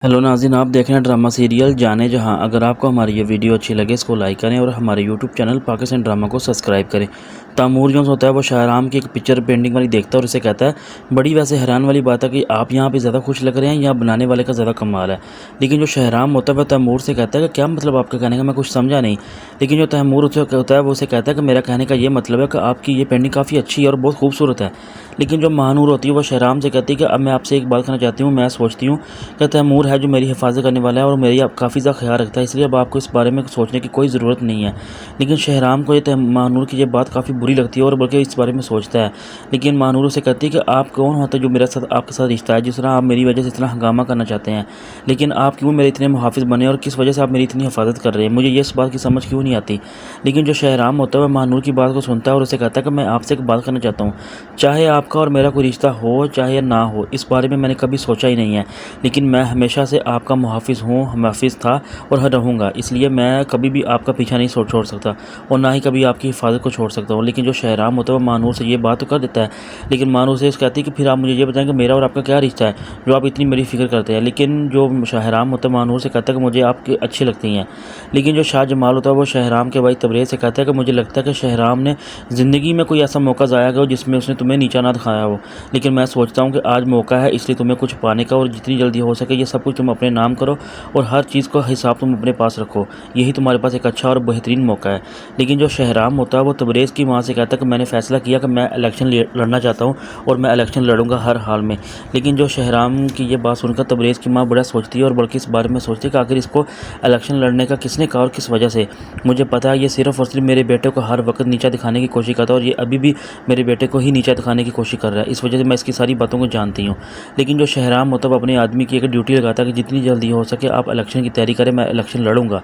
Hello नाज़रीन, आप देख रहे हैं ड्रामा सीरियल जाने जहां। अगर आपको हमारी ये वीडियो अच्छी लगे इसको लाइक करें और हमारे यूट्यूब चैनल पाकिस्तान ड्रामा को सब्सक्राइब करें। तैमूर जो होता है वो शाहराम की एक पिक्चर पेंटिंग वाली देखता है और उसे कहता है, बड़ी वैसे हैरान वाली बात है कि आप यहाँ पे ज़्यादा खुश लग रहे हैं या बनाने वाले का ज़्यादा कमाल है। लेकिन जो शाहराम होता है वह तैमूर से कहता है कि क्या मतलब आपका कहने का, मैं कुछ समझा नहीं। लेकिन जो तैमूर उसे होता है वो उसे कहता है कि मेरा कहने का ये मतलब है कि आपकी ये पेंटिंग काफ़ी अच्छी है और बहुत खूबसूरत है। लेकिन जो महानूर होती है वो शाहराम से कहती है कि अब मैं आपसे एक बात करना चाहती हूँ। मैं सोचती हूँ कि तैमूर है जो मेरी हिफाजत करने वाला है और मेरी अब काफ़ी ज़्यादा ख्याल रखता है, इसलिए अब आपको इस बारे में सोचने की कोई ज़रूरत नहीं है। लेकिन शाहराम को ये महानूर की ये बात काफ़ी बुरी लगती है और बल्कि इस बारे में सोचता है। लेकिन महानूर उसे कहती है कि आप कौन होते हैं जो मेरे साथ आपके साथ रिश्ता है, जिस तरह आप मेरी वजह से इतना हंगामा करना चाहते हैं। लेकिन आप क्यों मेरे इतने मुहाफिज बने और किस वजह से आप मेरी इतनी हिफाजत कर रहे हैं, मुझे ये इस बात की समझ क्यों नहीं आती। लेकिन जो शाहराम होता है वह महानूर की बात को सुनता है और उसे कहता है कि मैं आपसे एक बात करना चाहता हूँ। चाहे आपका और मेरा कोई रिश्ता हो चाहे ना हो, इस बारे में मैंने कभी सोचा ही नहीं है। लेकिन मैं हमेशा से आपका मुहाफिज हूँ, मुहाफिज था और रहूँगा, इसलिए मैं कभी भी आपका पीछा नहीं छोड़ सकता और ना ही कभी आपकी हिफाजत को छोड़ सकता हूँ। लेकिन जो शाहराम होता है वो महानूर से ये बात तो कर देता है। लेकिन महानूर से कहती है कि फिर आप मुझे ये बताएं कि मेरा और आपका क्या रिश्ता है जो आप इतनी मेरी फिक्र करते हैं। लेकिन जो शाहराम होता है महानूर से कहता है कि मुझे आपकी अच्छी लगती हैं। लेकिन जो शाह जमाल होता है वो शाहराम के भाई तबरेज़ से कहता है कि मुझे लगता है कि शाहराम ने ज़िंदगी में कोई ऐसा मौका ज़ाया किया हो जिसमें उसने तुम्हें नीचा ना दिखाया हो। लेकिन मैं सोचता हूँ कि आज मौका है, इसलिए तुम्हें कुछ पाने का, और जितनी जल्दी हो सके ये सब कुछ तुम अपने नाम करो और हर चीज़ का हिसाब तुम अपने पास रखो। यही तुम्हारे पास एक अच्छा और बेहतरीन मौका है। लेकिन जो शाहराम होता है वो तबरेज़ की माँ से कहता है कि मैंने फ़ैसला किया कि मैं इलेक्शन लड़ना चाहता हूँ और मैं इलेक्शन लड़ूंगा हर हाल में। लेकिन जो शाहराम की ये बात सुनकर तबरेज़ की माँ बड़ा सोचती है और बल्कि इस बारे में सोचती है कि आखिर इसको इलेक्शन लड़ने का किसने कहा और किस वजह से। मुझे पता है ये सिर्फ़ और सिर्फ मेरे बेटे को हर वक्त नीचा दिखाने की कोशिश करता है और ये अभी भी मेरे बेटे को ही नीचा दिखाने की कोशिश कर रहा है। इस वजह से मैं इसकी सारी बातों को जानती हूँ। लेकिन जो शाहराम होता है वो अपने आदमी की एक ड्यूटी लगाता है कि जितनी जल्दी हो सके आप इलेक्शन की तैयारी करें, मैं इलेक्शन लड़ूंगा।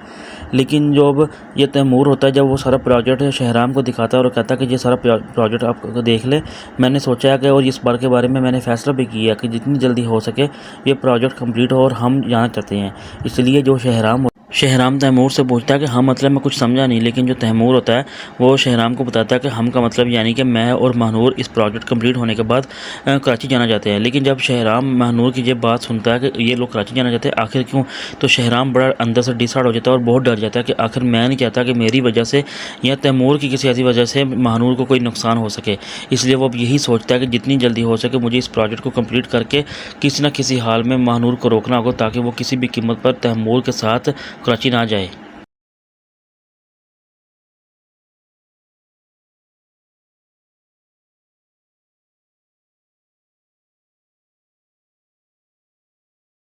लेकिन जब ये तैमूर होता है, जब वो सारा प्रोजेक्ट शाहराम को दिखाता है और कहता है कि ये सारा प्रोजेक्ट आप देख ले, मैंने सोचा है कि और इस बार के बारे में मैंने फ़ैसला भी किया कि जितनी जल्दी हो सके ये प्रोजेक्ट कंप्लीट हो और हम जाना चाहते हैं। इसलिए जो शाहराम तैमूर से पूछता है कि हाँ मतलब मैं कुछ समझा नहीं। लेकिन जो तैमूर होता है वो शाहराम को बताता है कि हम का मतलब यानी कि मैं और महानूर इस प्रोजेक्ट कंप्लीट होने के बाद कराची जाना चाहते हैं। लेकिन जब शाहराम महानूर की ये बात सुनता है कि ये लोग कराची जाना चाहते हैं आखिर क्यों, तो शाहराम बड़ा अंदर से डिसहार्ड हो जाता है और बहुत डर जाता है कि आखिर मैं नहीं चाहता कि मेरी वजह से या तैमूर की किसी ऐसी वजह से महानूर को कोई नुकसान हो सके। इसलिए वो अब यही सोचता है कि जितनी जल्दी हो सके मुझे इस प्रोजेक्ट को कंप्लीट करके किसी न किसी हाल में महानूर को रोकना होगा ताकि वो किसी भी कीमत पर तैमूर के साथ कराची ना जाए।